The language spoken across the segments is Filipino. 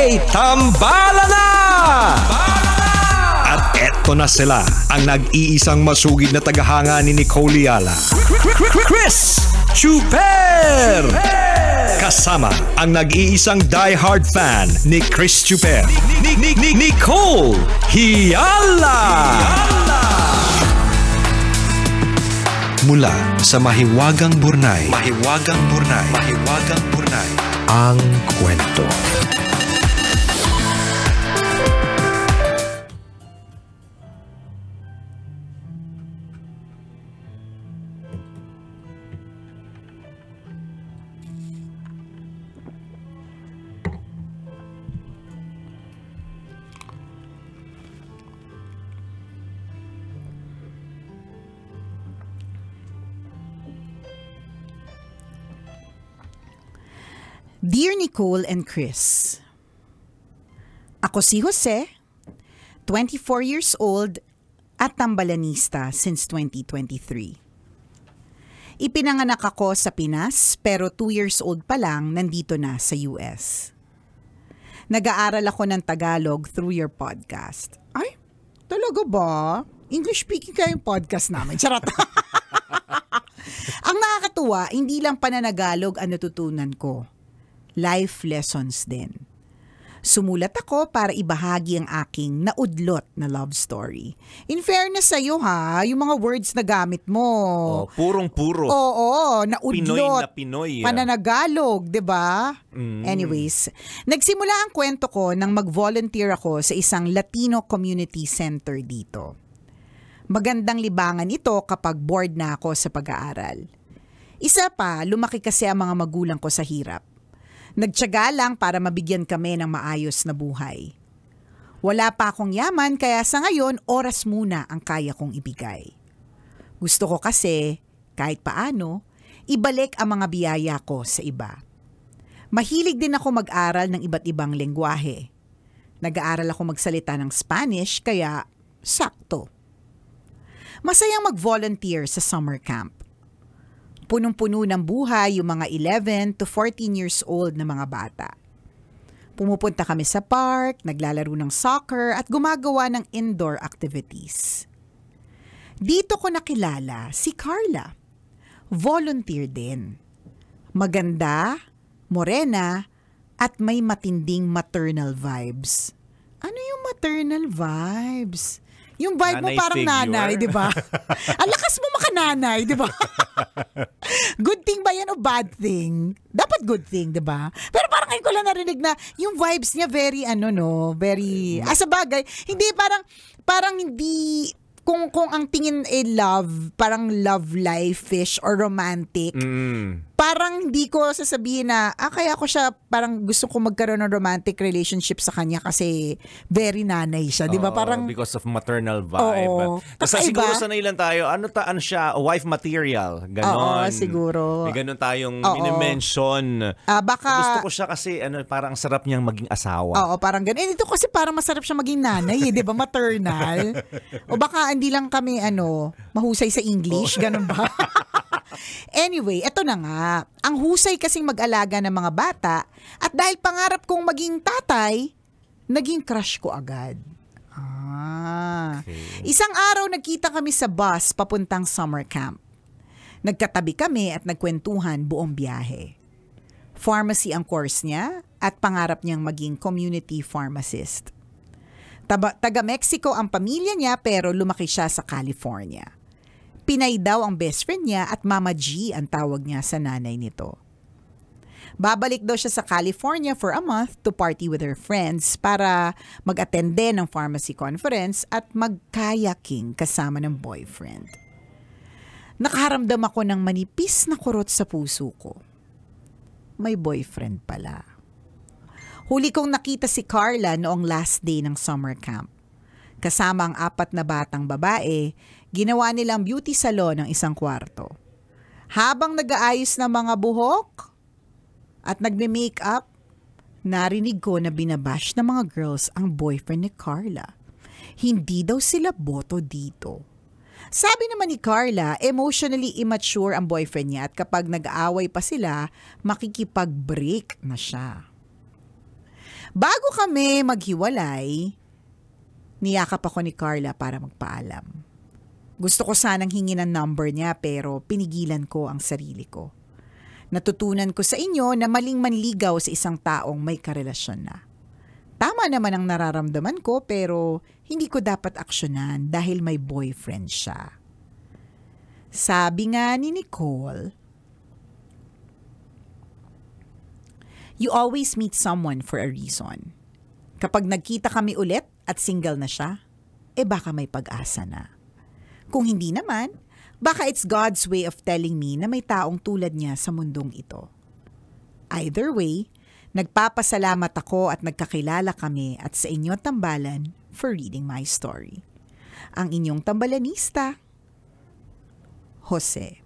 Okay, tambala na! At eto na sila, ang nag-iisang masugid na tagahanga ni Nicole Yala. Chris Chuper! Kasama ang nag-iisang die-hard fan ni Chris Chuper, Nicole Yala! Mula sa Mahiwagang Burnay, ang kwento. Dear Nicole and Chris, ako si Jose, 24 years old at tambalanista since 2023. Ipinanganak ako sa Pinas pero 2 years old pa lang nandito na sa US. Nag-aaral ako ng Tagalog through your podcast. Ay, talaga ba? English speaking kayo yung podcast namin. Charot. Ang nakakatuwa, hindi lang pananagalog ang natutunan ko. Life lessons din. Sumulat ako para ibahagi ang aking naudlot na love story. In fairness sa'yo ha, yung mga words na gamit mo. Oh, purong-puro. Oo, naudlot. Pinoy na Pinoy. Pananagalog, 'di ba? Anyways, nagsimula ang kwento ko nang mag-volunteer ako sa isang Latino community center dito. Magandang libangan ito kapag bored na ako sa pag-aaral. Isa pa, lumaki kasi ang mga magulang ko sa hirap. Nagtiyaga lang para mabigyan kami ng maayos na buhay. Wala pa akong yaman kaya sa ngayon oras muna ang kaya kong ibigay. Gusto ko kasi, kahit paano, ibalik ang mga biyaya ko sa iba. Mahilig din ako mag-aral ng iba't ibang lengguwahe. Nag-aaral ako magsalita ng Spanish kaya sakto. Masayang mag-volunteer sa summer camp. Punong-puno ng buhay yung mga 11 to 14 years old na mga bata. Pumupunta kami sa park, naglalaro ng soccer at gumagawa ng indoor activities. Dito ko nakilala si Carla. Volunteer din. Maganda, morena, at may matinding maternal vibes. Ano yung maternal vibes? Yung vibe nanay mo parang figure. nanay, di ba? Ang lakas mo makananay, di ba? Good thing ba yan o bad thing? Dapat good thing, di ba? Pero parang ngayon ko lang narinig na yung vibes niya very, very, sa bagay, hindi parang hindi, kung ang tingin love, parang love life-ish or romantic, parang hindi ko sasabihin na, kaya ko siya, parang gusto ko magkaroon ng romantic relationship sa kanya kasi very nanay siya, di ba? Parang, because of maternal vibe. Oo. Tapos siguro sanay lang tayo, ano siya, wife material, ganon. Oo, siguro. May ganon tayong minimension. Baka, gusto ko siya kasi, parang sarap niyang maging asawa. Oo, parang ganun. Dito kasi parang masarap siya maging nanay, di ba? Maternal. O baka hindi lang kami, mahusay sa English, ganun ba? Anyway, eto na nga. Ang husay kasing mag-alaga ng mga bata at dahil pangarap kong maging tatay, naging crush ko agad. Okay. Isang araw nagkita kami sa bus papuntang summer camp. Nagkatabi kami at nagkwentuhan buong biyahe. Pharmacy ang course niya at pangarap niyang maging community pharmacist. Taga-Mexico ang pamilya niya pero lumaki siya sa California. Pinay daw ang best friend niya at Mama G ang tawag niya sa nanay nito. Babalik daw siya sa California for a month to party with her friends para mag-attend din ng pharmacy conference at mag-kayaking kasama ng boyfriend. Nakaramdam ako ng manipis na kurot sa puso ko. May boyfriend pala. Huli kong nakita si Carla noong last day ng summer camp. Kasama ang 4 na batang babae, ginawa nilang beauty salon ng isang kwarto. Habang nag-aayos ng mga buhok at nagme-makeup, narinig ko na binabash ng mga girls ang boyfriend ni Carla. Hindi daw sila boto dito. Sabi naman ni Carla, emotionally immature ang boyfriend niya at kapag nag-aaway pa sila, makikipag-break na siya. Bago kami maghiwalay, niyakap ako ni Carla para magpaalam. Gusto ko sanang hingin ang number niya pero pinigilan ko ang sarili ko. Natutunan ko sa inyo na maling manligaw sa isang taong may karelasyon na. Tama naman ang nararamdaman ko pero hindi ko dapat aksyonan dahil may boyfriend siya. Sabi nga ni Nicole, you always meet someone for a reason. Kapag nagkita kami ulit at single na siya, baka may pag-asa na. Kung hindi naman, baka it's God's way of telling me na may taong tulad niya sa mundong ito. Either way, nagpapasalamat ako at nagkakilala kami at sa inyo tambalan for reading my story. Ang inyong tambalanista, Jose.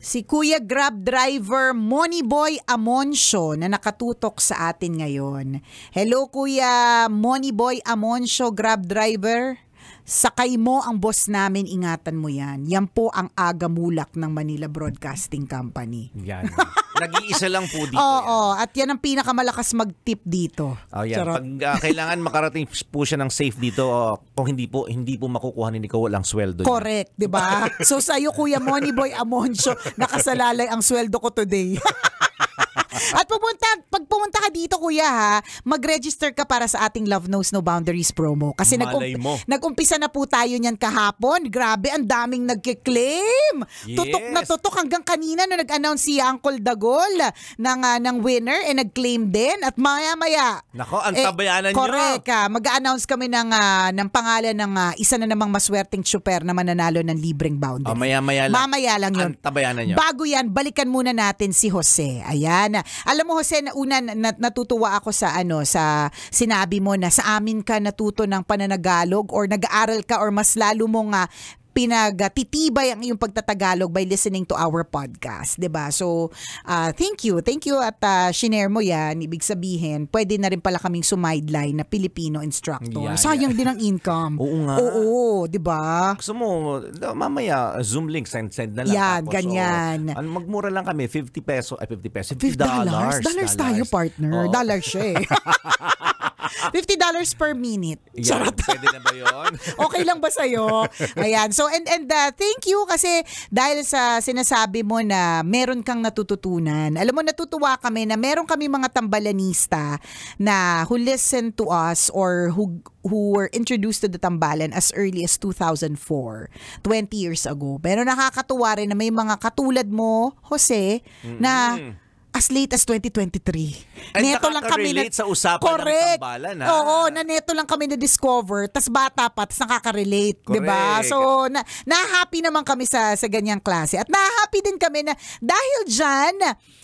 Si Kuya Grab Driver Moniboy Amoncio na nakatutok sa atin ngayon. Hello Kuya Moniboy Amoncio, Grab Driver. Sakay mo ang boss namin, ingatan mo yan. Yan po ang agamulak ng Manila Broadcasting Company. Yan. Nag-iisa lang po dito. Oo, at yan ang pinakamalakas mag-tip dito. Oh, yan. Pag kailangan makarating po siya ng safe dito, kung hindi po makukuha ni Nicole ang sweldo niya. Correct, di ba? So sa'yo Kuya Moniboy Amoncio, nakasalalay ang sweldo ko today. At pag pumunta ka dito kuya ha, mag-register ka para sa ating Love Knows No Boundaries promo. Kasi nag-umpisa na po tayo niyan kahapon. Grabe, ang daming nagki-claim. Yes. Tutok na tutok hanggang kanina no nag-announce si Uncle Dagol ng winner nag-claim din. At maya-maya. Nako, ang tabayanan nyo. Correct. Mag-a-announce kami ng pangalan ng isa na namang maswerteng super na mananalo ng libreng boundaries. Maya-maya lang. Mamaya lang yun. Ang tabayanan nyo. Bago yan, balikan muna natin si Jose. Ayan. Alam mo Jose, natutuwa ako sa sinabi mo na sa amin ka natuto ng pananagalog or nag-aaral ka or mas lalo mong pinagtitibay ang iyong pagtatagalog by listening to our podcast, 'di ba? So, thank you at shinare mo 'yan. Ibig sabihin, pwede na rin pala kaming sumideline na Filipino instructor. Sayang din ang income. Oo nga. Oo, 'di ba? Gusto mo mamaya Zoom link send na lang. Yan, tapos, ganyan. Magmura lang kami, $50. $50. Dollars tayo, partner. Dollar siya eh. $50 per minute. Yan, pwede na ba yun? Okay lang ba sa'yo? Ayan. So, and thank you kasi dahil sa sinasabi mo na meron kang natututunan. Alam mo, natutuwa kami na meron kami mga tambalanista na who listen to us or who were introduced to the tambalan as early as 2004, 20 years ago. Pero nakakatuwa rin na may mga katulad mo, Jose, na as late as 2023. At neto lang kami sa usapan ng tambalan. Oo, neto lang kami na-discover, tas bata pa, tas nakaka-relate, 'di ba? So, na-happy naman kami sa ganyang klase. At na-happy din kami na dahil diyan,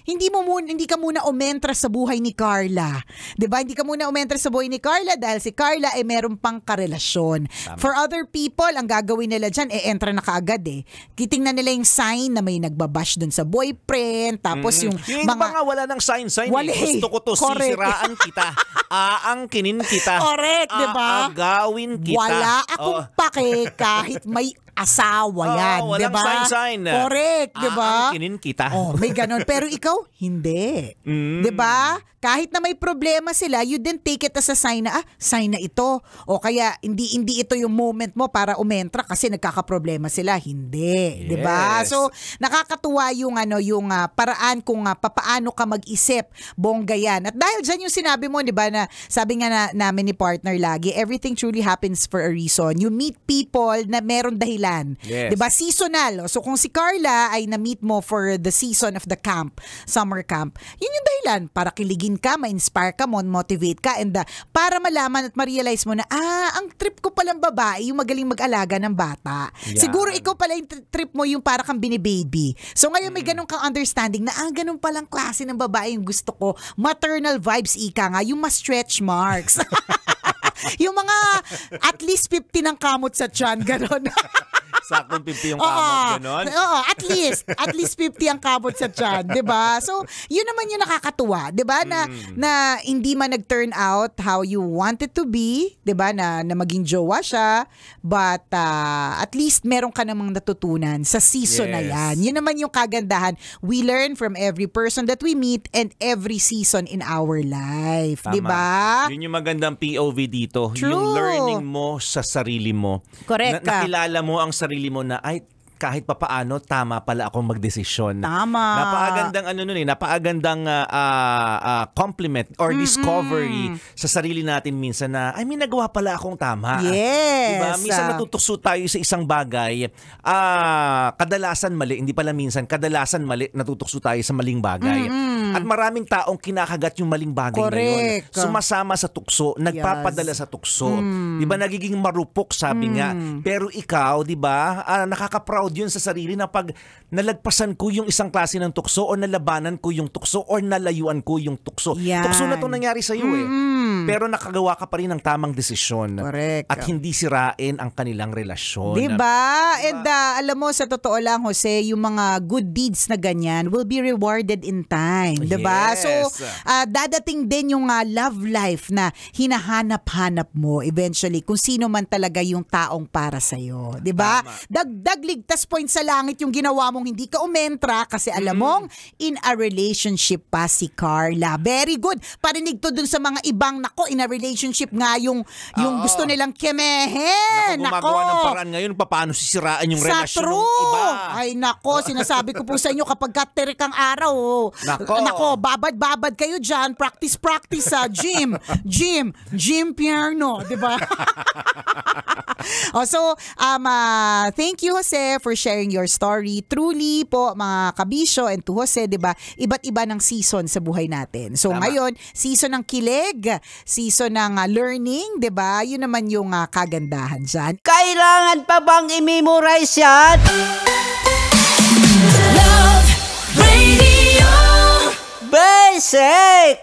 hindi ka muna umentra sa buhay ni Carla. 'Di ba? Hindi ka muna umentra sa buhay ni Carla dahil si Carla ay meron pang karelasyon. Tama. For other people, ang gagawin nila diyan entra na kaagad eh. Kitingnan nila yung sign na may nagbabash dun sa boyfriend, tapos yung mga wala nang sign. Gusto ko to, correct. sisiraan kita. Aangkinin kita. Correct, di ba? Aagawin kita. Wala akong pake kahit may asawa yan, di ba? Walang sign. Correct, di ba? Aangkinin kita. May ganon. Pero ikaw, hindi. Di ba? Kahit na may problema sila, you didn't take it as a sign na, sign na ito. O kaya, hindi ito yung moment mo para umentra kasi nagkakaproblema sila. Hindi. Yes. Diba? So, nakakatuwa yung paraan kung papaano ka mag-isip. Bongga yan. At dahil dyan yung sinabi mo, diba, na sabi nga namin ni partner lagi, everything truly happens for a reason. You meet people na meron dahilan. Yes. Diba? Seasonal. So, kung si Carla ay na-meet mo for the season of the camp, summer camp, yun yung dahilan para kiligin ka, ma-inspire ka, motivate ka, and para malaman at ma-realize mo na, ang trip ko palang babae, yung magaling mag-alaga ng bata. Yeah. Siguro ikaw pala yung trip mo yung para kang bini-baby. So ngayon may ganun kang understanding na, ganun palang klase ng babae yung gusto ko. Maternal vibes, ika nga, yung ma-stretch marks. Yung mga at least 50 ng kamot sa tiyan, gano'n. Saktong 50 yung kamot, gano'n? Oo, at least 50 ang kamot sa tiyan, 'di ba? So, yun naman yung nakakatuwa, 'di ba? Na hindi man nag-turn out how you want it to be, 'di ba? Na maging jowa siya, but at least meron ka namang natutunan sa season na yan. Yun naman yung kagandahan. We learn from every person that we meet and every season in our life, 'di ba? Yun yung magandang POV dito. True. Yung learning mo sa sarili mo. Correct ka. Nakilala mo ang sarili mo na ay kahit papaano tama pala akong magdesisyon. Tama. Napakagandang napakagandang compliment or discovery sa sarili natin minsan na ay may nagawa pala akong tama. Yes. Diba? Minsan natutukso tayo sa isang bagay, kadalasan mali, hindi pala minsan, kadalasan mali, natutukso tayo sa maling bagay. At maraming taong kinakagat yung maling bagay Correct. na yun. Sumasama sa tukso, nagpapadala sa tukso. Diba nagiging marupok sabi nga. Pero ikaw, diba, nakaka-proud yun sa sarili na pag nalagpasan ko yung isang klase ng tukso o nalabanan ko yung tukso or nalayuan ko yung tukso. Yan. Tukso na itong nangyari sa'yo Pero nakagawa ka pa rin ng tamang desisyon. Correct. At hindi sirain ang kanilang relasyon. Diba? And alam mo, sa totoo lang, Jose, yung mga good deeds na ganyan will be rewarded in time. Diba? Yes. So, dadating din yung love life na hinahanap-hanap mo eventually kung sino man talaga yung taong para sa'yo. Diba? Dagdag ligtas points sa langit yung ginawa mong hindi ka umentra kasi alam mong in a relationship pa si Carla. Very good. Parinig to dun sa mga ibang, nako, in a relationship nga yung gusto nilang kemehin. Gumagawa ng paraan ngayon paano sisiraan yung relasyon ng iba. Ay nako, sinasabi ko po sa inyo kapag katirik ang araw. Nako, babad-babad kayo dyan. Practice sa gym. Gym Pierno. Diba? Thank you, Jose, for sharing your story. Truly po, mga kabisyo and to Jose, diba, iba't iba ng season sa buhay natin. So ngayon, season ng kilig, season ng learning, diba? Yun naman yung kagandahan dyan. Kailangan pa bang i-memorize yan? Love Radio. Basic!